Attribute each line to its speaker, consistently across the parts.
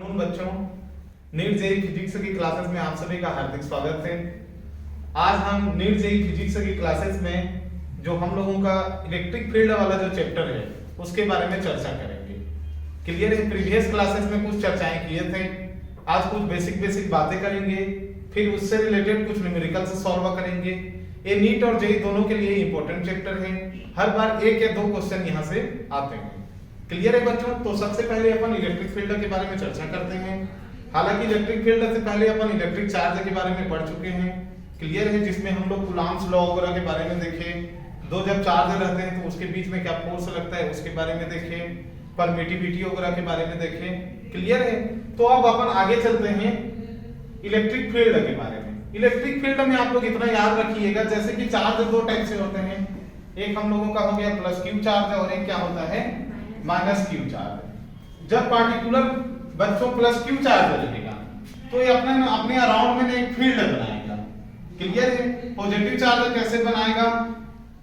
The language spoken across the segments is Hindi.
Speaker 1: नमस्कार बच्चों, नीट जेईई फिजिक्स की क्लासेस में आप सभी का हार्दिक स्वागत है। आज हम नीट जेईई फिजिक्स की क्लासेस में जो हम लोगों का इलेक्ट्रिक फील्ड वाला जो चैप्टर है उसके बारे में चर्चा करेंगे। क्लियर है? प्रीवियस क्लासेस में कुछ चर्चाएं किए थे, आज कुछ बेसिक बातें करेंगे, फिर उससे रिलेटेड कुछ न्यूमेरिकल से सॉल्व करेंगे। ये नीट और जेईई दोनों के लिए इंपॉर्टेंट चैप्टर है, हर बार एक या दो क्वेश्चन यहाँ से आते हैं। क्लियर है बच्चों? तो सबसे पहले अपन इलेक्ट्रिक फील्ड के बारे में चर्चा करते हैं। हालांकि इलेक्ट्रिक फील्ड से पहले अपन इलेक्ट्रिक चार्ज के बारे में पढ़ चुके हैं। क्लियर है? जिसमें हम लोग कूलॉम्स लॉ वगैरह के बारे में देखे, दो जब चार्ज रहते हैं तो उसके बीच में क्या फोर्स लगता है उसके बारे में देखे, परमिटिविटी वगैरह के बारे में देखे। क्लियर है? तो अब अपन आगे चलते हैं इलेक्ट्रिक फील्ड के बारे में। इलेक्ट्रिक फील्ड में आप लोग इतना याद रखिएगा, जैसे कि चार्ज दो टाइप से होते हैं, एक हम लोगों का हो गया प्लस क्यू चार्ज और एक क्या होता है माइनस क्यू चार्ज। जब पार्टिकुलर बच्चों प्लस क्यू चार्ज रहेगा तो ये अपने अराउंड में एक फील्ड बनाएगा। क्लियर है? पॉजिटिव चार्ज कैसे बनाएगा?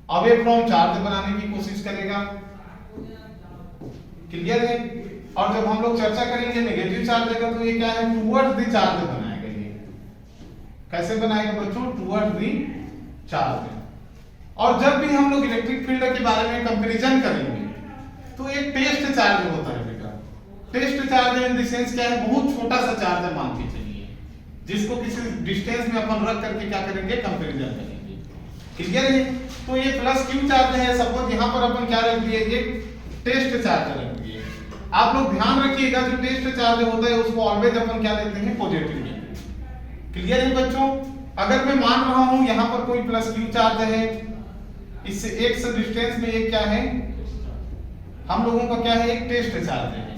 Speaker 1: अवे फ्रॉम चार्ज बनाने की कोशिश करेगा। क्लियर है? और जब हम लोग चर्चा करेंगे नेगेटिव चार्ज का तो ये क्या है टुवर्ड्स द चार्ज बनाएगा। ये कैसे बनाएगा बच्चों? Towards the charge. और जब भी हम लोग इलेक्ट्रिक फील्ड के बारे में कंपैरिजन करेंगे तो एक टेस्ट चार्ज होता है बेटा। Test charge in the sense क्या है, बहुत छोटा सा चार्ज है मान के चलिए, जिसको किसी डिस्टेंस में अपन रख करके क्या करेंगे कंपैरिजन करेंगे। क्लियर है? तो ये प्लस क्यू चार्ज है, सपोज यहां पर अपन क्या रख दिए एक टेस्ट चार्ज रख दिए। आप लोग ध्यान रखिएगा जो टेस्ट चार्ज होता है उसको ऑलवेज अपन क्या देते हैं पॉजिटिव लेते। क्लियर है बच्चों? अगर मैं मान रहा हूं यहां पर कोई प्लस क्यू चार्ज है, इससे एक से डिस्टेंस में एक क्या है हम लोगों का क्या है एक टेस्ट चार्ज है।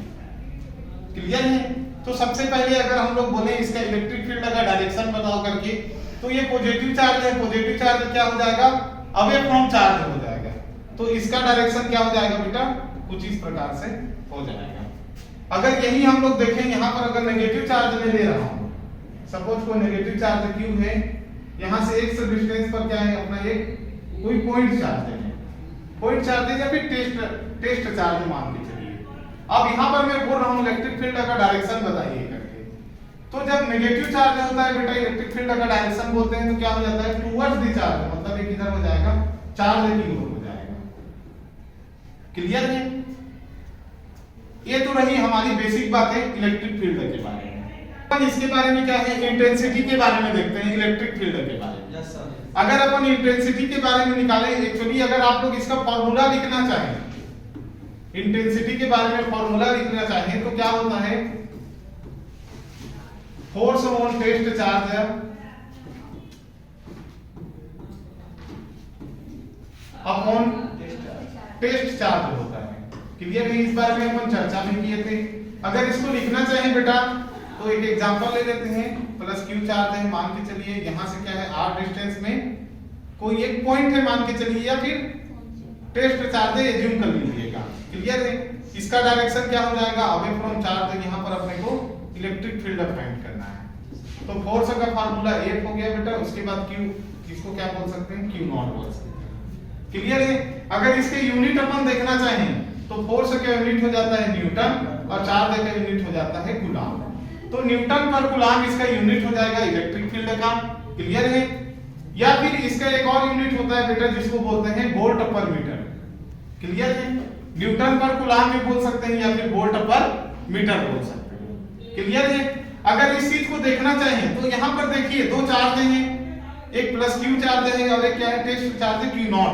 Speaker 1: क्लियर है? तो सबसे पहले अगर हम लोग बोले इसका इलेक्ट्रिक फील्ड का डायरेक्शन बताओ करके तो ये पॉजिटिव चार्ज है, पॉजिटिव चार्ज क्या हो जाएगा अवे फ्रॉम चार्ज हो जाएगा। तो इसका डायरेक्शन क्या हो जाएगा बेटा कुछ इस प्रकार से हो जाएगा। अगर यही हम लोग देखें यहां पर अगर नेगेटिव चार्ज में ले रहा हूं, सपोज कोई नेगेटिव चार्ज क्यू है, यहां से एक से डिस्टेंस पर क्या है अपना एक कोई पॉइंट चार्ज है, पॉइंट चार्ज है या फिर टेस्ट चार्ज मान के चलिए। अब यहां पर मैं बोल रहा हूं इलेक्ट्रिक फील्ड का डायरेक्शन बताइए करके। तो जब नेगेटिव चार्ज होता है बेटा इलेक्ट्रिक फील्ड का डायरेक्शन बोलते हैं तो क्या हो जाता है टुवर्ड्स द चार्ज, मतलब एक इधर हो जाएगा चार्ज की ओर हो जाएगा। क्लियर है? ये तो रही हमारी बेसिक बातें इलेक्ट्रिक फील्ड के बारे में। अपन इसके बारे में क्या है इंटेंसिटी के बारे में देखते हैं इलेक्ट्रिक फील्ड के बारे में।
Speaker 2: Yes sir.
Speaker 1: अगर अपन इंटेंसिटी के बारे में निकालें, एक्चुअली अगर आप लोग इसका फॉर्मूला लिखना चाहें, इंटेंसिटी के बारे में फॉर्मूला लिखना चाहें तो क्या होता है force on test charge upon test charge होता है। क्लियर है? इस बारे में अपन चर्चा भी किए थे। अगर इसको लिखना चाहें बेटा तो एक एग्जांपल ले लेते हैं, प्लस क्यू चार्ज है मान के चलिए, यहां से क्या है r डिस्टेंस में कोई एक पॉइंट है मान के चलिए, या फिर टेस्ट चार्ज है एज्यूम कर लीजिएगा। क्लियर है? इसका डायरेक्शन क्या हो जाएगा अवे फ्रॉम चार्ज। यहां पर अपने को इलेक्ट्रिक फील्ड फाइंड करना है। तो फोर्स का फार्मूला F हो गया बेटा, उसके बाद Q, इसको क्या बोल सकते हैं Q नॉट बोल सकते हैं। क्लियर है? अगर इसके यूनिट अपन देखना चाहें तो फोर्स का यूनिट हो जाता है न्यूटन और चार्ज का यूनिट हो जाता है कूलॉम। तो न्यूटन पर कूलॉम इसका यूनिट हो जाएगा इलेक्ट्रिक फील्ड का। क्लियर है? या फिर इसका एक और यूनिट होता है बेटा जिसको बोलते हैं वोल्ट पर मीटर। क्लियर है? न्यूटन पर कूलॉम भी बोल सकते हैं या फिर वोल्ट पर मीटर बोल सकते हैं। क्लियर है? अगर इस चीज को देखना चाहें तो यहां पर देखिए दो चार्ज हैं, एक प्लस क्यू चार्ज है और एक क्या है टेस्ट चार्ज है क्यू नॉट।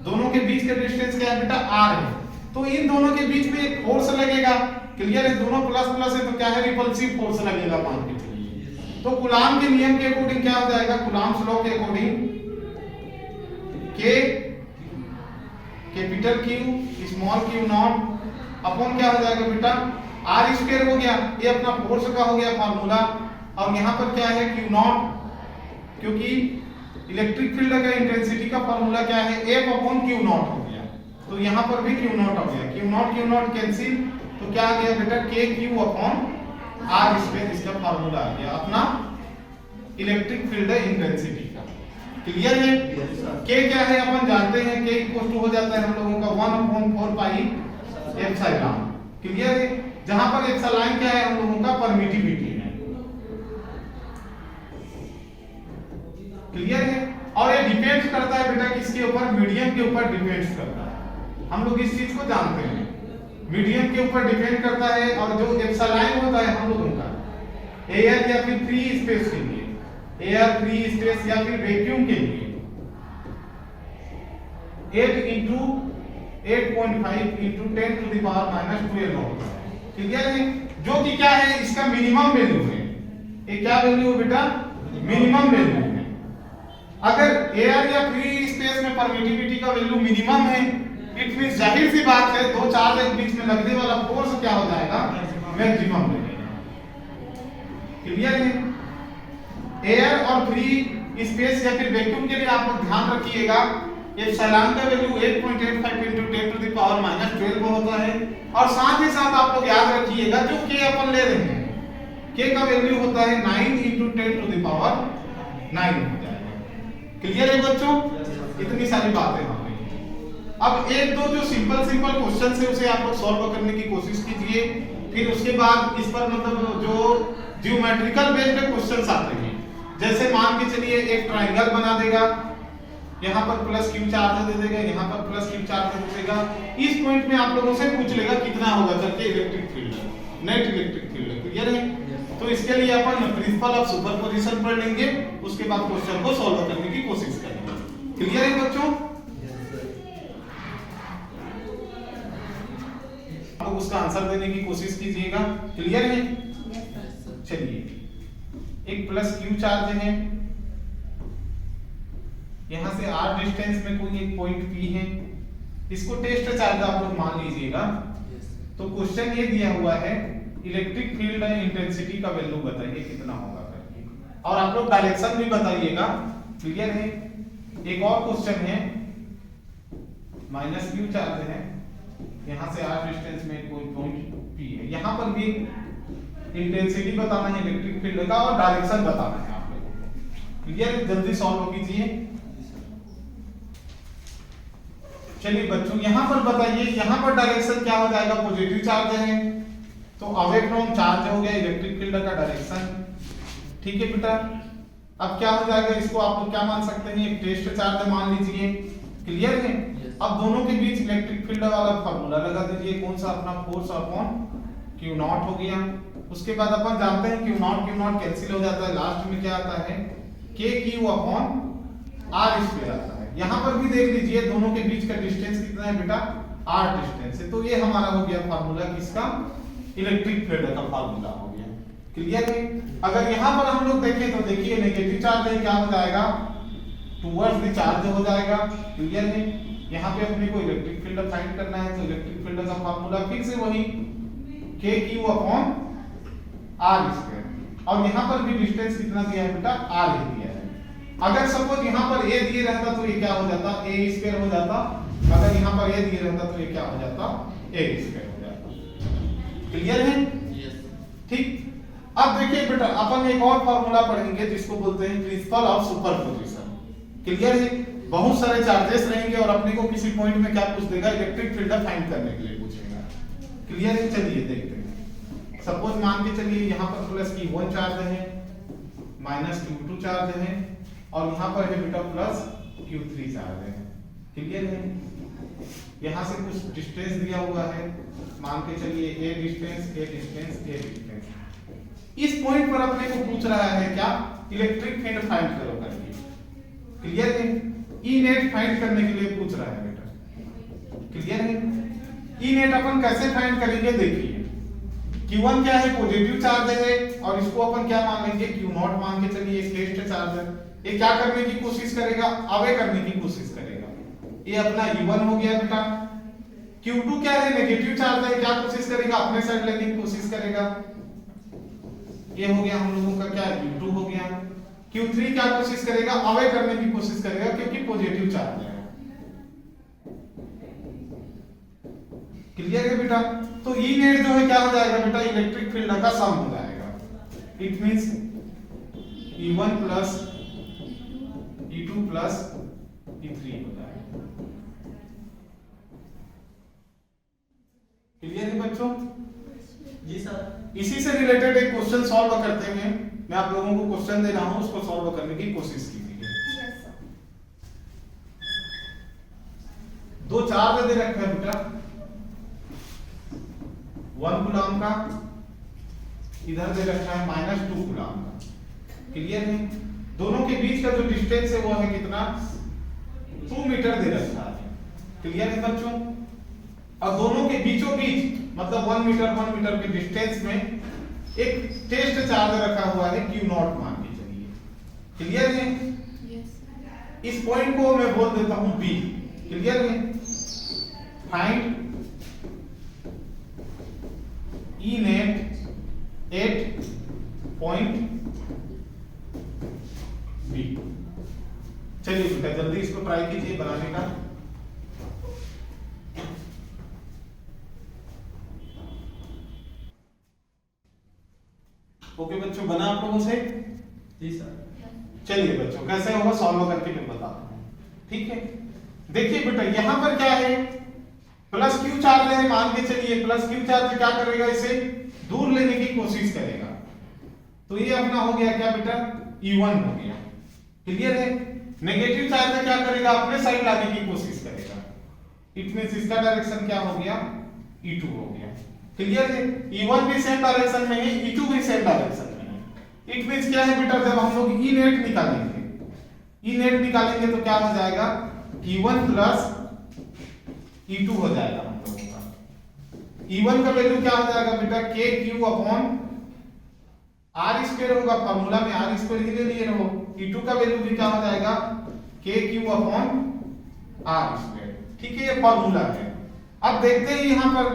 Speaker 1: दोनों के बीच का डिस्टेंस क्या है बेटा r है। तो इन दोनों के बीच में एक फोर्स लगेगा। क्लियर है? दोनों प्लस प्लस है तो क्या है रिपल्सिव फोर्स लगेगा मान के चलिए। तो कूलॉम के नियम के अकॉर्डिंग क्या हो जाएगा कूलॉम्स लॉ के according K capital Q small q not upon क्या हो जाएगा बेटा r स्क्वायर हो गया, ये अपना फोर्स का हो गया फार्मूला। और यहां पर क्या है q नॉट, क्योंकि इलेक्ट्रिक फील्ड का इंटेंसिटी का फार्मूला क्या है F अपॉन q नॉट हो गया, तो यहां पर भी q नॉट हो गया। q नॉट कैंसिल तो क्या आ गया बेटा kq अपॉन r स्क्वायर, इसका फार्मूला आ गया अपना इलेक्ट्रिक फील्ड इंटेंसिटी का। क्लियर है? k क्या है अपन जानते हैं, k इक्वल टू हो जाता है हम लोगों का 1/4 पाई एप्सिलॉन। क्लियर है? जहां पर एप्सिलॉन क्या है हम लोगों का किसके ऊपर, मीडियम के ऊपर डिपेंड करता है। हम लोग इस चीज को जानते हैं, मीडियम के ऊपर डिपेंड करता है। और जो एप्सिलॉन होता है हम लोगों का एयर या फिर फ्री स्पेस के लिए, एयर फ्री स्पेस या फिर वैक्यूम के लिए 8 into 8.5 into 10 to the power minus 12 होता है। क्लियर है? जो कि क्या है, इसका मिनिमम वैल्यू है। ये क्या वैल्यू है बेटा, मिनिमम वैल्यू है। अगर एयर या फ्री स्पेस में परमिटिविटी का वैल्यू मिनिमम है, इट मींस जाहिर सी बात है दो चार्ज के बीच में लगने वाला फोर्स क्या हो जाएगा, मैक्सिमम लगेगा। क्लियर है? एयर और फ्री स्पेस या फिर वैक्यूम के लिए आप लोग ध्यान रखिएगा, एप्सिलॉन का value 8.85 into 10 to the power minus 12 होता है। और साथ ही साथ आप लोग याद रखिएगा जो के अपन ले रहे हैं, के का वैल्यू होता है 9 into 10 to the power 9 हो जाएगा। क्लियर है बच्चों? इतनी सारी बातें हैं। अब एक दो जो सिंपल क्वेश्चन है उसे आप लोग सॉल्व करने की कोशिश कीजिए। फिर उसके बाद इस पर मतलब जो ज्योमेट्रिकल बेस्ड क्वेश्चंस आते हैं, जैसे मान के चलिए एक ट्रायंगल बना देगा, यहाँ पर प्लस क्यू चार्ज दे देगा, यहाँ पर प्लस क्यू चार्ज दे देगा। इस पॉइंट में आप लोगों से पूछ लेगा कितना होगा करके electric field, net electric field. Clear है? तो इसके लिए अपन प्रिंसिपल ऑफ सुपरपोजिशन पढ़ लेंगे, उसके बाद क्वेश्चन को सॉल्व करने की कोशिश करेंगे। क्लियर है बच्चों? आप उसका आंसर देने की कोशिश कीजिएगा। क्लियर है? चलिए, एक प्लस क्यू चार्ज है, यहां से r डिस्टेंस में कोई एक पॉइंट P है, इसको टेस्ट चार्ज आप लोग मान लीजिएगा। तो क्वेश्चन ये दिया हुआ है इलेक्ट्रिक फील्ड एंड इंटेंसिटी का वैल्यू बताइए कितना होगा करके, और आप लोग डायरेक्शन भी बताइएगा। क्लियर है? एक और क्वेश्चन है, माइनस क्यू चार्ज है, यहां से r डिस्टेंस में कोई पॉइंट P है, यहां पर भी इंटेंसिटी बताना है इलेक्ट्रिक फील्ड का और डायरेक्शन बताना है आप लोगों को। क्लियर? जल्दी सॉल्व कीजिए। चलिए बच्चों, यहां पर बताइए, यहां पर डायरेक्शन क्या हो जाएगा, पॉजिटिव चार्ज है तो अवे फ्रॉम चार्ज हो गया इलेक्ट्रिक फील्ड का डायरेक्शन। ठीक है बेटा? अब क्या हो जाएगा, इसको आप लोग क्या मान सकते हैं, एक टेस्ट चार्ज मान लीजिए। क्लियर है? अब दोनों के बीच इलेक्ट्रिक फील्ड वाला फार्मूला लगा दीजिए, कौन सा, अपना फोर्स अपॉन क्यू नॉट हो गया। उसके बाद अपन जानते हैं क्यू नॉट कैंसिल हो जाता है, लास्ट में क्या आता है, के क्यू अपॉन आर स्क्वायर आता है। यहां पर भी देख लीजिए दोनों के बीच का डिस्टेंस कितना है बेटा, r डिस्टेंस है। तो ये हमारा हो गया फार्मूला किसका, इलेक्ट्रिक फील्ड का फार्मूला हो गया। क्लियर है? अगर यहां पर हम लोग देखें तो देखिए नेगेटिव चार्ज है, क्या हो जाएगा, टुवर्ड्स द चार्ज हो जाएगा। क्लियर है? यहां पे अपने को इलेक्ट्रिक फील्ड फाइंड करना है, तो इलेक्ट्रिक फील्ड का फार्मूला फिर से वही k q upon r square, और यहां पर भी डिस्टेंस कितना दिया है बेटा, r ही दिया है। अगर सपोज यहां पर a दिए रहता तो ये क्या हो जाता, a स्क्वायर हो जाता। अगर यहां पर a दिए रहता तो ये क्या हो जाता, a स्क्वायर हो जाता। क्लियर है? ठीक। अब देखिए बेटा, अपन एक और फार्मूला पढ़ेंगे जिसको बोलते हैं प्रिंसिपल ऑफ सुपरपोजिशन। क्लियर है? बहुत सारे चार्जेस रहेंगे और अपने को किसी पॉइंट में क्या पूछ देगा, इलेक्ट्रिक फील्ड फाइंड करने के लिए पूछेगा। क्लियर है? चलिए देखते हैं। सपोज मान के चलिए यहां पर प्लस Q1 चार्ज है, माइनस Q2 चार्ज है, और यहां पर है बेटा प्लस Q3 चार्ज है। क्लियर है? यहां से कुछ डिस्टेंस दिया हुआ है, मान के चलिए a डिस्टेंस। इस पॉइंट पर अपने को पूछ रहा है क्या, इलेक्ट्रिक फील्ड फाइंड करो करके। क्लियर है? ई नेट फाइंड करने के लिए पूछ रहा है बेटा। क्लियर है? ई नेट अपन कैसे फाइंड करेंगे, देखिए Q1 क्या है, पॉजिटिव चार्ज है, और इसको अपन क्या मान लेंगे, Q0 मान के चलिए टेस्ट चार्ज है। ये क्या करने की कोशिश करेगा, अवे करने की कोशिश करेगा। ये अपना U1 हो गया बेटा। Q2 क्या है, नेगेटिव चार्ज है, क्या कोशिश करेगा, अपने साइड लेने की कोशिश करेगा। ये हो गया हम लोगों का क्या, U2 हो गया। Q3 क्या कोशिश करेगा, अवे करने की कोशिश करेगा क्योंकि पॉजिटिव चार्ज है। क्लियर है बेटा? तो ई नेट जो है क्या हो जाएगा बेटा, इलेक्ट्रिक फील्ड का सम हो जाएगा। It means E1 plus E2 plus E3 हो जाएगा। क्लियर है बच्चों?
Speaker 2: जी सर।
Speaker 1: इसी से रिलेटेड एक क्वेश्चन सॉल्व करते हैं। मैं आप लोगों को क्वेश्चन दे रहा हूं, उसको सॉल्व करने की कोशिश कीजिए। दो चार्ज दे रखा है बेटा, 1 कूलम का, इधर दे रखा है -2 कूलम का। क्लियर है? दोनों के बीच का जो डिस्टेंस है वो है कितना, 2 मीटर दे रखा है। क्लियर है बच्चों? अब दोनों के बीचों बीच मतलब 1 मीटर के डिस्टेंस में एक टेस्ट चार्ज रखा हुआ है Q0 मान के चलिए। क्लियर है? इस पॉइंट को मैं बोल देता हूं B। क्लियर है? Find E net at point B। चलिए बेटा जल्दी इसको ट्राई कीजिए बनाने का। ओके बच्चों, बना आप लोगों से?
Speaker 2: जी सर।
Speaker 1: चलिए बच्चों कैसे होगा सॉल्व करके मैं बताता हूं। ठीक है, देखिए बेटा यहां पर क्या है, प्लस क्यू चार्ज है, मान के चलिए प्लस क्यू चार्ज क्या करेगा, इसे दूर लेने की कोशिश करेगा। तो ये अपना हो गया क्या बेटा, E1 हो गया। क्लियर है? नेगेटिव चार्ज क्या करेगा, अपने साइड लाने की कोशिश करेगा। इट मींस इसका डायरेक्शन क्या हो गया, E2 हो गया। क्लियर है? E1 भी सेम डायरेक्शन में है, E2 भी सेम डायरेक्शन में है। इट मींस क्या है बेटा, जब हम लोग E नेट निकालेंगे, E नेट निकालेंगे तो क्या हो जाएगा, E1 प्लस E2 हो जाएगा हम लोगों का। E1 का वैल्यू क्या हो जाएगा बेटा, KQ अपॉन R स्क्वायर होगा, फार्मूला में R स्क्वायर ही ले लिए रहो। E2 का वैल्यू भी क्या हो जाएगा, KQ अपॉन R स्क्वायर। ठीक है, ये फार्मूला है। अब देखते हैं यहां पर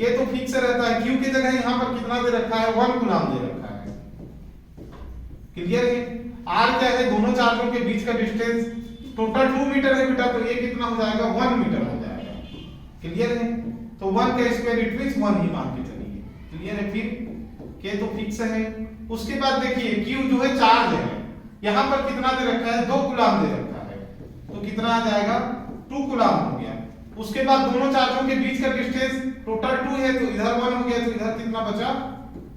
Speaker 1: K तो फिक्स रहता है, Q की जगह यहां पर कितना दे रखा है, 1 कूलम दे रखा है। क्लियर है? R क्या है, दोनों चार्जों के बीच का डिस्टेंस टोटल 2 मीटर है बेटा, तो ये कितना हो जाएगा, 1 मीटर हो जाएगा। क्लियर है? तो 1 का स्क्वायर इट मींस 1 ही मान के चलिए। क्लियर है? फिर K तो फिक्स है। उसके बाद देखिए Q जो है चार्ज है, यहां पर कितना दे रखा है, 2 कूलम दे रखा है, तो कितना आ जाएगा, 2 कूलम हो गया। उसके बाद दोनों चार्जों के बीच का डिस्टेंस टोटल 2 है, तो इधर 1 हो गया, तो इधर कितना बचा,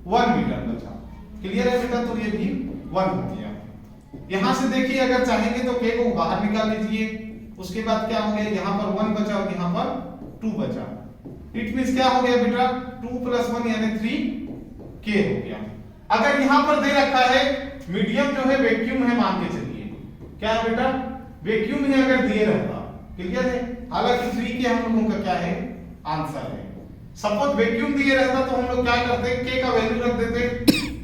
Speaker 1: 1 मीटर बचा। क्लियर है बेटा? तो ये भी 1 हो गया। यहां से देखिए अगर चाहेंगे तो K को बाहर निकाल लीजिए। उसके बाद क्या हो गया, यहां पर 1 बचा और यहां पर 2 बचा। इट मींस क्या हो गया बेटा, 2 + 1 यानी 3K हो गया। अगर यहां पर दे रखा है मीडियम जो है वैक्यूम है, मान के चलिए क्या है बेटा, वैक्यूम ही अगर दिए रहता। क्लियर है? हालांकि 3K हम लोगों का क्या है, आंसर है। सपोज वैक्यूम दिए रहता तो हम लोग क्या करते, K का वैल्यू रख देते।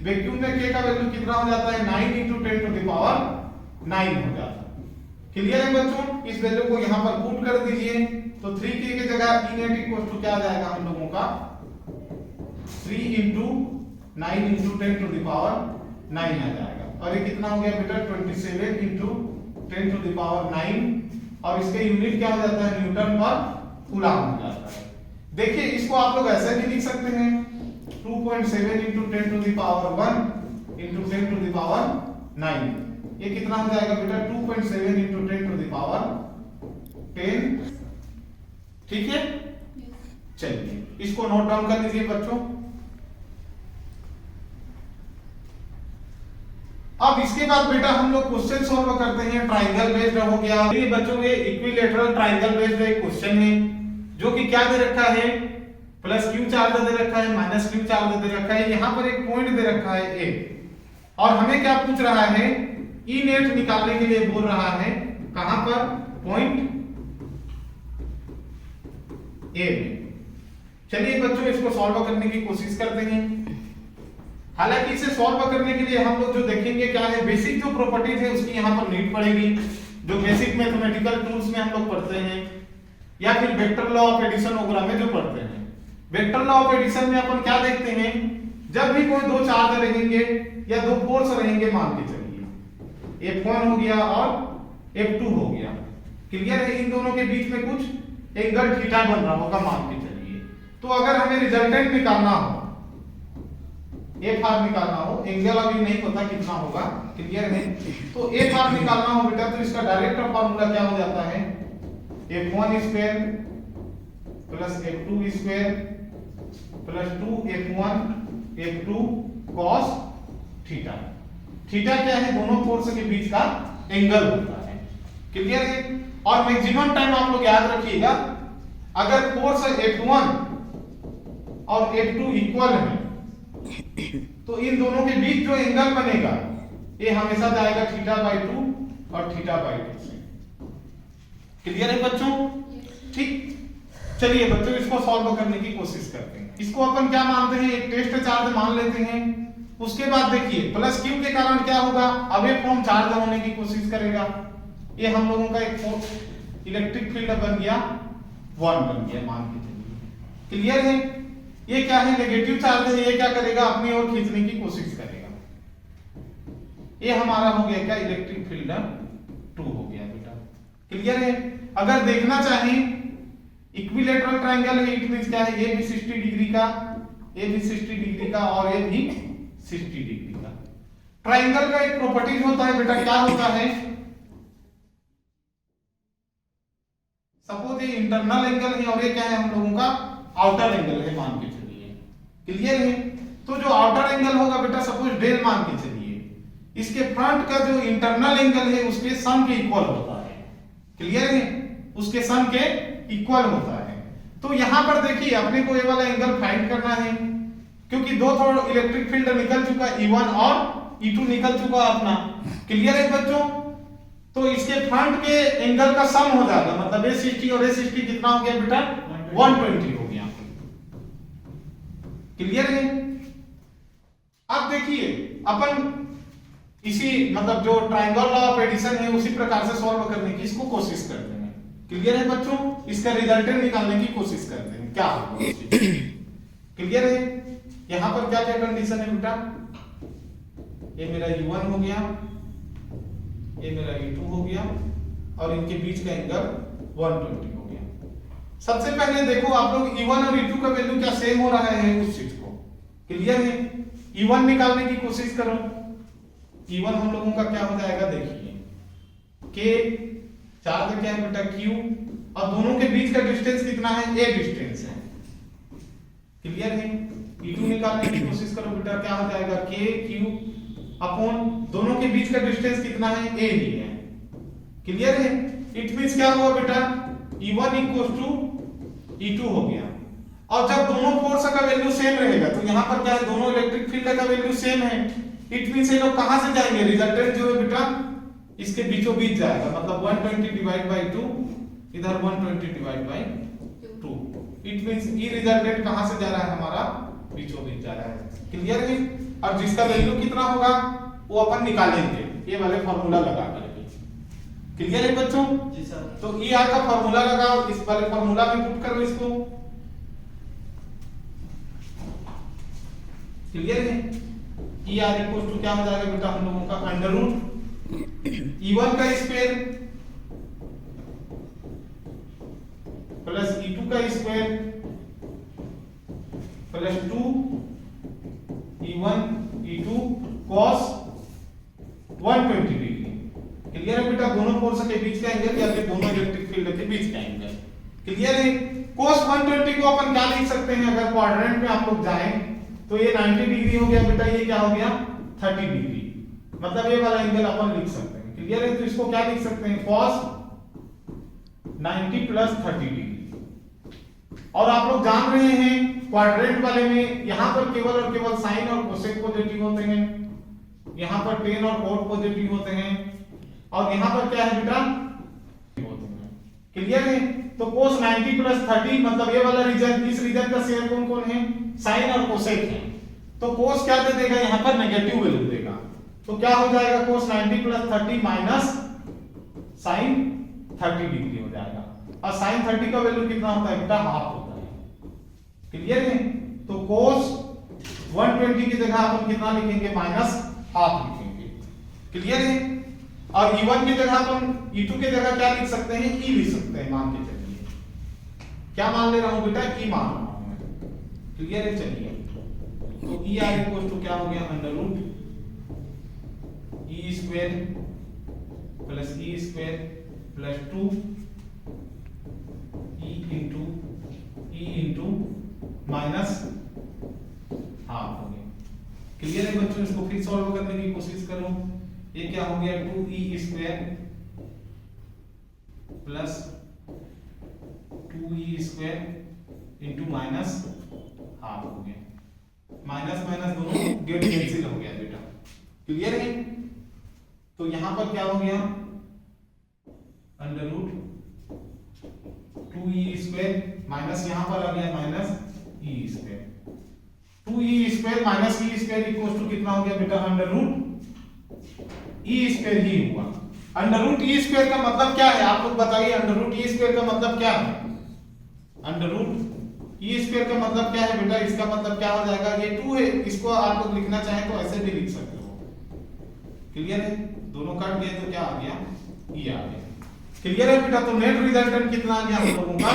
Speaker 1: वैक्यूम में K का वैल्यू कितना हो जाता है, 9 × 10⁻9 हो जाता। क्लियर है बच्चों? इस वैल्यू को यहां पर पुट कर दीजिए, तो 3K की जगह E नेट इक्वल टू क्या आ जाएगा हम लोगों का, 3 × 9 × 10⁻9 आ जाएगा। और ये कितना हो गया बेटा, 27 × 10⁻9, और इसके यूनिट क्या हो जाता है, न्यूटन पर कूलम हो जाता है। देखिए इसको आप लोग ऐसे भी लिख सकते हैं, 2.7 × 10⁻1 × 10⁻9। ये कितना हो जाएगा बेटा, 2.7 × 10⁻10। ठीक है? चलिए इसको नोट डाउन कर लीजिए बच्चों। अब इसके बाद बेटा हम लोग क्वेश्चन सॉल्व करते हैं, ट्रायंगल बेस्ड हो गया। ये बच्चों ये इक्विलैटरल ट्रायंगल बेस्ड एक क्वेश्चन है, जो कि क्या दे रखा है, प्लस क्यू चार्ज दे रखा है, माइनस क्यू चार्ज दे रखा है। यहां पर एक पॉइंट दे रखा है ए, और हमें क्या पूछ रहा है, ई नेट निकालने के लिए बोल रहा है, कहां पर, पॉइंट ए में। चलिए बच्चों इसको सॉल्व करने की कोशिश करते हैं। हालांकि इसे सॉल्व करने के लिए हम लोग जो देखेंगे क्या है, बेसिक जो प्रॉपर्टीज है उसकी यहां पर नीड पड़ेगी, जो बेसिक मैथमेटिकल टूल्स में हम लोग पढ़ते हैं, या फिर वेक्टर लॉ ऑफ एडिशन वगैरह में जो पढ़ते हैं। वेक्टर लॉ ऑफ एडिशन में अपन क्या देखते हैं, जब भी कोई दो चार्ज रहेंगे या दो फोर्स रहेंगे, मान के चलिए F1 हो गया और F2 हो गया। क्लियर है? इन दोनों के बीच में कुछ एंगल थीटा बन रहा होगा, मान के चलिए। तो अगर हमें रिजल्टेंट निकालना हो, F R निकालना हो, एंगल अभी नहीं पता कितना होगा, क्लियर है? तो F R निकालना हो बेटा, तो इसका डायरेक्ट फार्मूला क्या हो जाता है, F1 square plus F2 square plus 2F1 F2 cos theta. Theta क्या है, दोनों फोर्स के बीच का एंगल होता है। क्लियर है? और मैक्सिमम टाइम आप लोग याद रखिएगा, अगर फोर्स F1 और F2 इक्वल है तो इन दोनों के बीच जो एंगल बनेगा ये हमेशा जाएगा θ/2 और θ/2 से। क्लियर है बच्चों? ठीक, चलिए बच्चों इसको सॉल्व करने की कोशिश करते हैं। इसको अपन क्या मानते हैं, एक टेस्ट चार्ज मान लेते हैं। उसके बाद देखिए प्लस क्यू के कारण क्या होगा, अवे फ्रॉम चार्ज होने की कोशिश करेगा। ये हम लोगों का एक इलेक्ट्रिक फील्ड बन गया 1 बन गया, मान के चलिए। क्लियर है? ये क्या है, नेगेटिव चार्ज है, ये क्या करेगा, अपनी ओर खींचने की कोशिश करेगा। ये हमारा हो गया क्या, इलेक्ट्रिक फील्ड 2 हो गया बेटा। क्लियर है? अगर देखना चाहें इक्विलैटरल ट्रायंगल है, इट मींस क्या है, ये भी 60 डिग्री का, ये भी 60 डिग्री का और ये भी 60 डिग्री का। ट्रायंगल का एक प्रॉपर्टीज होता है बेटा, क्या होता है, सपोज ये इंटरनल एंगल है और ये क्या है हम लोगों का आउटर एंगल है, मान के चलिए। क्लियर है? तो जो आउटर एंगल होगा बेटा, सपोज डेल मान के चलिए, इसके फ्रंट का जो इंटरनल एंगल है उसके सम के इक्वल होता है। क्लियर है? उसके सम के इक्वल होता है। तो यहां पर देखिए अपने को ये वाला एंगल फाइंड करना है, क्योंकि दो थोड़ा इलेक्ट्रिक फील्ड निकल चुका, E1 और E2 निकल चुका अपना। क्लियर है बच्चों? तो इसके फ्रंट के एंगल का सम हो जाएगा, मतलब ये 60 और ये 60 कितना हो गया बेटा, 120 हो गया। क्लियर है? अब देखिए अपन इसी मतलब जो ट्रायंगल लॉ ऑफ एडिशन है उसी प्रकार से सॉल्व करने की इसको कोशिश करते हैं। क्लियर है बच्चों? इसका रिजल्टेंट निकालने की कोशिश करते हैं, क्या होगा। क्लियर है? यहां पर क्या क्या कंडीशन है बेटा, ये मेरा U1 हो गया, ये मेरा E2 हो गया और इनके बीच का एंगल 120 हो गया। सबसे पहले देखो आप लोग E1 और E2 का वैल्यू क्या सेम हो रहा है उस चीज को। क्लियर है? E1 निकालने की कोशिश करो। E1 हम लोगों का क्या हो जाएगा, देखिए K चार्ज क्या है बेटा, Q, और दोनों के बीच का डिस्टेंस कितना है, A डिस्टेंस है। क्लियर है? E2 निकालने की कोशिश करो बेटा, क्या हो जाएगा, K Q अपॉन दोनों के बीच का डिस्टेंस कितना है, A ही है। क्लियर है? इट मींस क्या हुआ बेटा, E1 इक्वल्स टू E2 हो गया। और जब दोनों फोर्स का वैल्यू सेम रहेगा तो यहां पर क्या है, दोनों इलेक्ट्रिक फील्ड का वैल्यू सेम है। इट मींस ये लोग कहां से जाएंगे, रिजल्टेंट जो है बेटा इसके बीचों बीच जाएगा, मतलब 120 डिवाइड बाय 2, इधर 120 डिवाइड बाय 2। इट मींस ये रिजल्टेंट कहां से जा रहा है, हमारा बीचों बीच जा रहा है। क्लियर है? और जिसका वैल्यू कितना होगा वो अपन निकालेंगे ये वाले फार्मूला लगा करके। क्लियर है बच्चों?
Speaker 2: जी सर।
Speaker 1: तो ई आर का फार्मूला लगाओ, इस वाले फार्मूला में पुट करो इसको। क्लियर है? ई आर इक्वल टू क्या हो जाएगा बेटा हम लोगों का, अंडर रूट E1 का स्क्वायर प्लस E2 का square plus 2 E1 E2 cos 120 degree. Clear है बेटा? दोनों फोर्स के बीच का एंगल या फिर दोनों इलेक्ट्रिक फील्ड के बीच का एंगल। क्लियर है? cos 120 को अपन क्या लिख सकते हैं, अगर क्वाड्रेंट में आप लोग जाएं तो ये 90 डिग्री हो गया बेटा, ये क्या हो गया 30 डिग्री, मतलब ये वाला एंगल अपन लिख सकते हैं। क्लियर है? तो इसको क्या लिख सकते हैं, cos 90 प्लस 30 डिग्री। और आप लोग जान रहे हैं क्वाड्रेंट वाले में यहां पर केवल और केवल साइन और कोसेक पॉजिटिव होते हैं, यहां पर टेन और कोट पॉजिटिव होते हैं, और यहां पर क्या है बेटा होते हैं। क्लियर है? तो cos 90 प्लस 30 मतलब ये वाला रीजन, इस रीजन का शेयर कौन कौन है, साइन और कोसेक है। तो cos क्या दे देगा, यहां पर नेगेटिव वैल्यू देगा। तो क्या हो जाएगा, cos 90 plus 30 minus sin 30 degree हो जाएगा। और sin 30 का वैल्यू कितना होता है बेटा, हाफ होता है। क्लियर है? तो cos 120 की जगह अपन कितना लिखेंगे, माइनस हाफ लिखेंगे। क्लियर है? और E1 की जगह अपन E2 की जगह क्या लिख सकते हैं, E लिख सकते हैं। मान के चलिए क्या मान ले रहा हूं बेटा, E मान रहा हूं मैं। क्लियर है? चलिए तो E r इक्वल टू क्या हो गया, under root E square plus E square plus 2 E into minus half हो गया। क्लियर है बच्चों? इसको फिर सॉल्व करने की कोशिश करो। ये क्या हो गया, 2E square plus 2e square into minus half हो गया, माइनस माइनस दोनों गेट कैंसिल हो गया बेटा, क्लियर है। तो यहां पर क्या हो गया, under root 2e square minus यहां पर आ गया minus e square, 2e square minus e square equal to कितना हो गया बेटा, अंडर रूट e स्क्वायर ही हुआ। अंडर रूट e स्क्वायर का मतलब क्या है, आप लोग बताइए, अंडर रूट e स्क्वायर का मतलब क्या है, अंडर रूट e स्क्वायर का मतलब क्या है बेटा, इसका मतलब क्या हो जाएगा, ये 2 है, इसको आप लोग लिखना चाहें तो ऐसे भी लिख सकते हो, क्लियर है। दोनों कट गए तो क्या आ गया, e आ गया, क्लियर है बेटा। तो नेट रिजल्टेंट कितना आ गया हम लोगों का,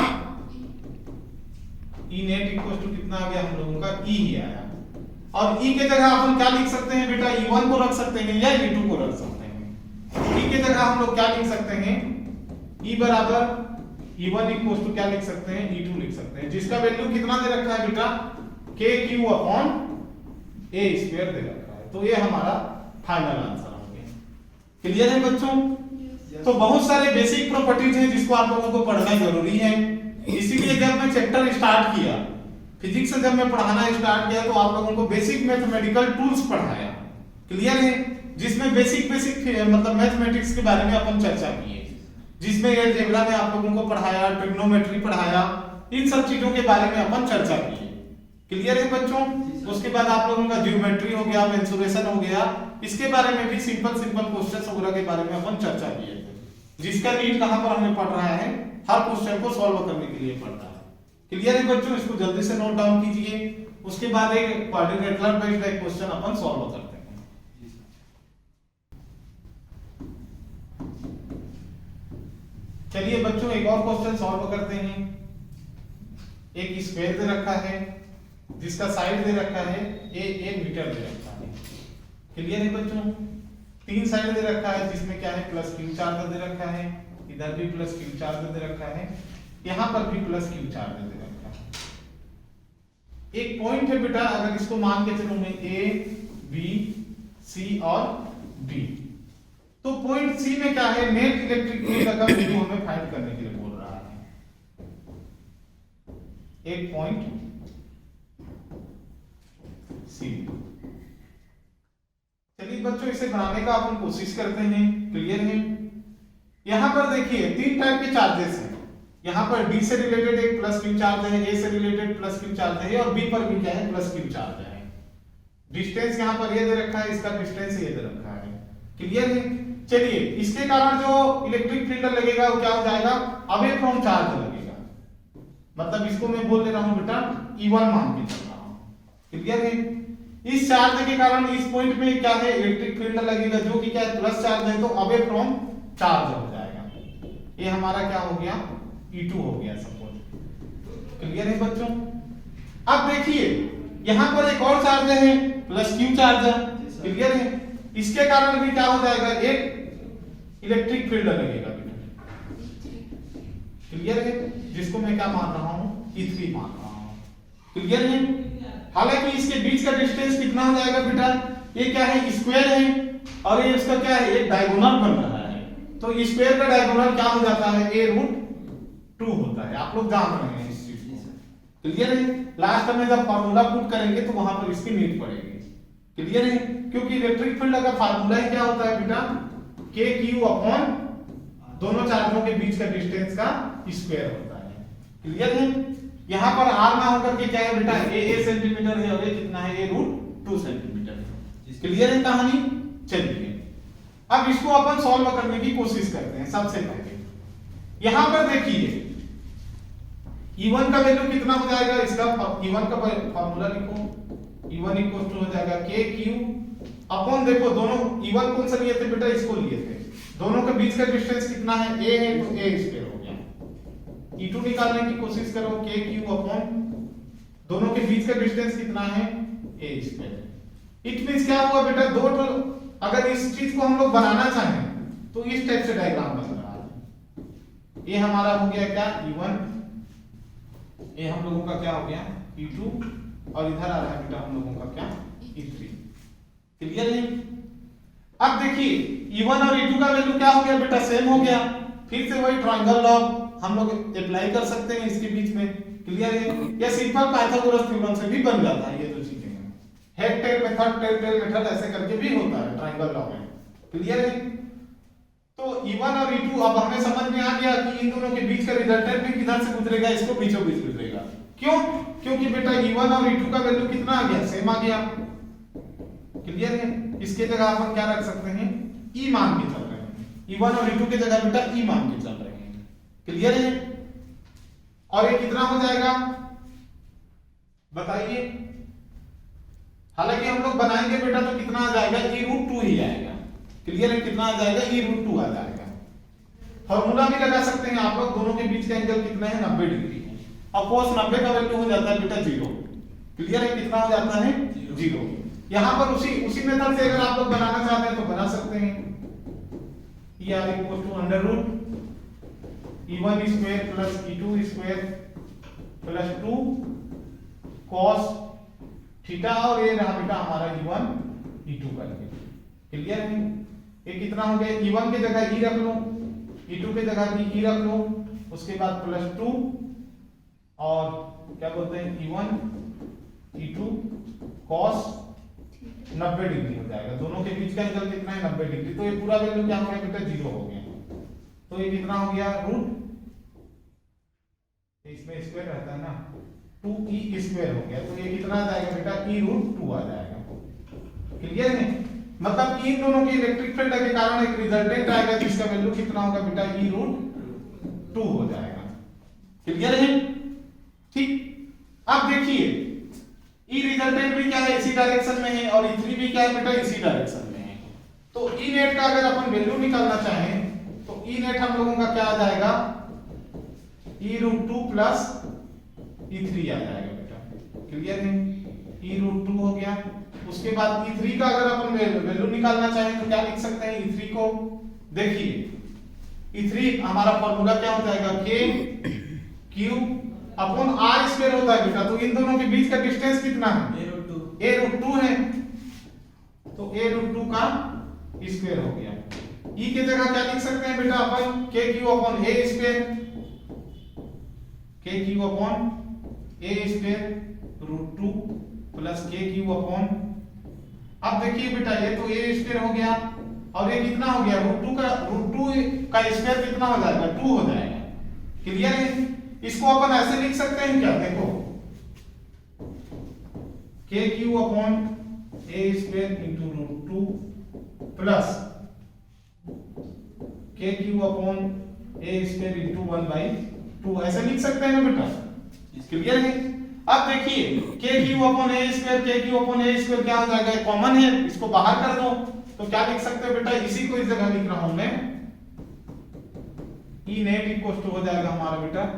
Speaker 1: e नेट इक्वल टू कितना आ गया हम लोगों का, e ही आया। और e के जगह अपन क्या लिख सकते हैं बेटा, e1 को रख सकते हैं या e2 को रख सकते हैं। e के जगह हम लोग क्या लिख सकते हैं, e बराबर e1 इक्वल टू क्या लिख सकते हैं, e2 लिख सकते हैं, जिसका वैल्यू कितना दे रखा है बेटा, kq अपॉन a स्क्वायर दे रखा है। तो ये हमारा फाइनल आंसर हो गया, क्लियर है बच्चों। तो बहुत सारे बेसिक प्रॉपर्टीज हैं जिसको आप लोगों को पढ़ना जरूरी है, इसीलिए जब मैं चैप्टर स्टार्ट किया फिजिक्स से, जब मैं पढ़ाना स्टार्ट किया तो आप लोगों को बेसिक मैथमेटिकल टूल्स पढ़ाया, क्लियर है, जिसमें बेसिक मतलब मैथमेटिक्स के बारे में अपन चर्चा किए, जिसमें अलजेब्रा में आप लोगों को पढ़ाया, ट्रिग्नोमेट्री पढ़ाया, इन सब चीजों के बारे में अपन चर्चा किए, क्लियर है बच्चों। उसके बाद आप लोगों का ज्योमेट्री हो गया, मेंसुरेशन हो गया, इसके बारे में भी सिंपल क्वेश्चंस वगैरह के बारे में अपन चर्चा किए थे, जिसका नीड कहां पर हमें पढ़ रहा है, हर क्वेश्चन को सॉल्व करने के लिए पढ़ता है, क्लियर है बच्चों। इसको जल्दी से नोट डाउन कीजिए, उसके बाद एक क्वाड्रिलेटरल बेस्ड एक क्वेश्चन अपन सॉल्व करते हैं। चलिए बच्चों एक और क्वेश्चन सॉल्व करते हैं। एक स्क्वायर दे रखा है जिसका साइड दे रखा है a मीटर दे रखा है, क्लियर है बच्चों। 3 साइड दे रखा है जिसमें क्या है, प्लस क्यू चार्ज दे रखा है, इधर भी प्लस क्यू चार्ज दे रखा है, यहां पर भी प्लस क्यू चार्ज दे रखा है। एक पॉइंट है बेटा, अगर इसको मान के चलूं मैं a b c और d, तो पॉइंट सी में क्या है, नेट इलेक्ट्रिक फील्ड का वैल्यू हमें फाइंड करने के लिए बोल रहा है। एक पॉइंट सी, चलिए बच्चों इसे बनाने का अपन कोशिश करते हैं, क्लियर है। यहां पर देखिए 3 टाइप के चार्जेस हैं, यहां पर d से रिलेटेड एक प्लस क्यू चार्ज है, a से रिलेटेड प्लस क्यू चार्ज है, और b पर भी क्या है, प्लस क्यू चार्ज है। डिस्टेंस यहां पर ये दे रखा है, इसका डिस्टेंस ये दे रखा है, क्लियर है। चलिए इसके कारण जो इलेक्ट्रिक फील्ड लगेगा वो क्या हो जाएगा, अवे फ्रॉम चार्ज लगेगा, मतलब इसको मैं बोल दे रहा हूं बेटा E1 मान के चल रहा हूं, क्लियर है। इस चार्ज के कारण इस पॉइंट में क्या है, इलेक्ट्रिक फील्ड लगेगा जो कि क्या है, प्लस चार्ज है, तो अवे फ्रॉम चार्ज हो जाएगा। ये हमारा क्या हो गया, E2 हो गया सपोज, क्लियर है बच्चों। अब देखिए यहां पर एक और चार्ज है, प्लस क्यू चार्ज है, क्लियर है। इसके कारण भी क्या हो जाएगा, एक इलेक्ट्रिक फील्ड लगेगा, क्लियर है, जिसको मैं क्या मान रहा हूं, E3 मान रहा हूं, क्लियर है। हालांकि इसके बीच का डिस्टेंस कितना हो जाएगा बेटा, ये क्या है, स्क्वायर है, और ये इसका क्या है, एक डायगोनल बन रहा है, तो स्क्वायर का डायगोनल क्या हो जाता है, a√2 होता है, आप लोग जान रहे हैं इस चीज को, क्लियर है। लास्ट में जब फार्मूला पुट करेंगे तो वहां पर इसकी नीड पड़ेगी, क्लियर है, क्योंकि इलेक्ट्रिक फील्ड का फार्मूला ही क्या होता है बेटा, kq अपॉन दोनों चार्जों के बीच का डिस्टेंस का स्क्वायर होता है, क्लियर है। यहां पर r ना होकर के क्या है बेटा, a सेंटीमीटर है और ये कितना है, a√2 सेंटीमीटर है, क्लियर है कहानी। चलिए अब इसको अपन सॉल्व करने की कोशिश करते हैं। सबसे पहले यहां पर देखिए E1 का वैल्यू कितना हो जाएगा, इसका E1 का फार्मूला लिखो, E1 इक्वल टू हो जाएगा kq अपॉन, देखो दोनों E1 कौन सा लिए थे बेटा, इसको लिए थे, दोनों के बीच का डिस्टेंस कितना है, a है, तो a स्क्वायर हो गया। E2 निकालने की कोशिश करो, kq अपॉन दोनों के बीच का डिस्टेंस कितना है, a स्क्वायर। इट मींस क्या हुआ बेटा, दो अगर इस चीज को हम लोग बनाना चाहें तो इस टाइप से डायग्राम बन रहा है। ये हमारा हो गया क्या, E1, ये हम लोगों का क्या हो गया, E2, और इधर आ रहा है बेटा हम लोगों का क्या, E3, क्लियर है। अब देखिए E1 और E2 का वैल्यू क्या हो गया बेटा, सेम हो गया, फिर से वही ट्रायंगल लॉ हम लोग अप्लाई कर सकते हैं इसके बीच में। क्लियर है? या सिंपल पाइथागोरस थ्योरम से भी बन जाता है ये जो चीजें हैं। Head tail method, tail tail method ऐसे करके भी होता है ट्रायंगल लॉ में। क्लियर है? तो E1 और E2 अब हमें समझ में आ गया कि इन दोनों के बीच का रिजल्टेंट भी किधर से गुजरेगा, इसको बीचों बीच गुजरेगा। क्यों? क्योंकि बेटा E1 और E2 का वैल्यू कितना आ गया, सेम आ गया। क्लियर है? इसके जगह अपन क्या रख सकते हैं, E मान के चल रहे हैं। E1 और E2 की जगह बेटा E मान के चल रहे हैं। क्लियर है? और ये कितना हो जाएगा बताइए। हालांकि हम लोग बनाएंगे बेटा तो कितना आ जाएगा, E√2 ही आएगा। क्लियर है? कितना आ जाएगा, E√2 आ जाएगा। फॉर्मूला भी लगा सकते हैं आप लोग, दोनों के बीच का एंगल कितना है, 90 डिग्री है। और cos 90 का वैल्यू हो जाता है बेटा 0। क्लियर है? कितना हो जाता है, 0। यहां पर उसी मेथड से अगर आप लोग बनाना चाहते हैं तो बना सकते हैं। ER = E1 square plus E2 square plus 2 cos theta, और ये रहा बेटा हमारा E1 E2 करके। क्लियर है? ये कितना हो गया, E1 की जगह E रख लो, E2 की जगह भी E रख लो, उसके बाद प्लस 2 और क्या बोलते हैं E1 E2 cos 90 डिग्री हो जाएगा। दोनों के बीच का एंगल कितना है, 90 डिग्री। तो ये पूरा वैल्यू क्या हो गया बेटा, 0 हो गया। तो ये कितना हो गया, रूट, इसमें स्क्वायर रहता है ना, 2e स्क्वायर हो गया। तो ये कितना आ जाएगा बेटा, E√2 आ जाएगा। क्लियर है? मतलब इन दोनों की इलेक्ट्रिक फील्ड के कारण एक रिजल्टेंट आएगा जिसका वैल्यू कितना होगा बेटा, E√2 हो जाएगा। क्लियर है? ठीक। अब देखिए E रिजल्टेंट भी क्या है, इसी डायरेक्शन में है, और E3 भी क्या है बेटा, इसी डायरेक्शन में है। तो E नेट का अगर अपन वैल्यू निकालना चाहें तो E नेट हम लोगों का क्या आ जाएगा, E√2 प्लस E3 आ जाएगा बेटा। क्लियर है? E√2 हो गया। उसके बाद E3 का अगर अपन वैल्यू निकालना चाहें तो क्या लिख सकते हैं E3 को, देखिए E3 हमारा फॉर्मूला क्या हो जाएगा, K अपॉन R स्क्वायर होता है बेटा। तो इन दोनों के बीच का डिस्टेंस कितना है, A√2 है। तो A√2 का स्क्वायर हो गया। E की जगह क्या लिख सकते हैं बेटा अपन, KQ upon A square, KQ upon A square √2 plus KQ upon, अब देखिए बेटा ये तो A स्क्वायर हो गया और ये कितना हो गया, √2 का स्क्वायर कितना हो जाएगा, 2 हो जाएगा। क्लियर है? इसको अपन ऐसे लिख सकते हैं क्या, देखो KQ upon A square into √2 plus KQ upon A square into 1/2 ऐसे लिख सकते हैं ना बेटा। क्लियर है? अब देखिए KQ upon A square, KQ upon A square क्या हो जाएगा, कॉमन है, इसको बाहर कर दो। तो क्या लिख सकते हो बेटा, इसी को इस जगह लिख रहा हूं मैं, E नेट इक्वल टू हो जाएगा हमारा बेटा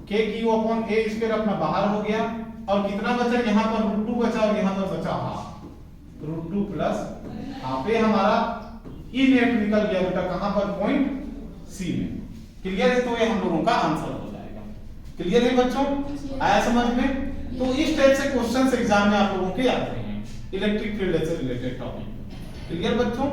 Speaker 1: KQ अपॉन A स्क्वायर अपना बाहर हो गया, और कितना बचा, यहाँ पर √2 बचा और यहाँ पर बचा हाफ, √2 प्लस हाफ। ये हमारा E नेट निकल गया बेटा, कहां पर, पॉइंट C में। क्लियर है? तो ये हम लोगों का आंसर हो जाएगा। क्लियर है बच्चों, आया समझ में? तो इस टाइप से क्वेश्चंस एग्जाम में आप लोगों के आते हैं, इलेक्ट्रिक फील्ड से रिलेटेड टॉपिक। क्लियर बच्चों?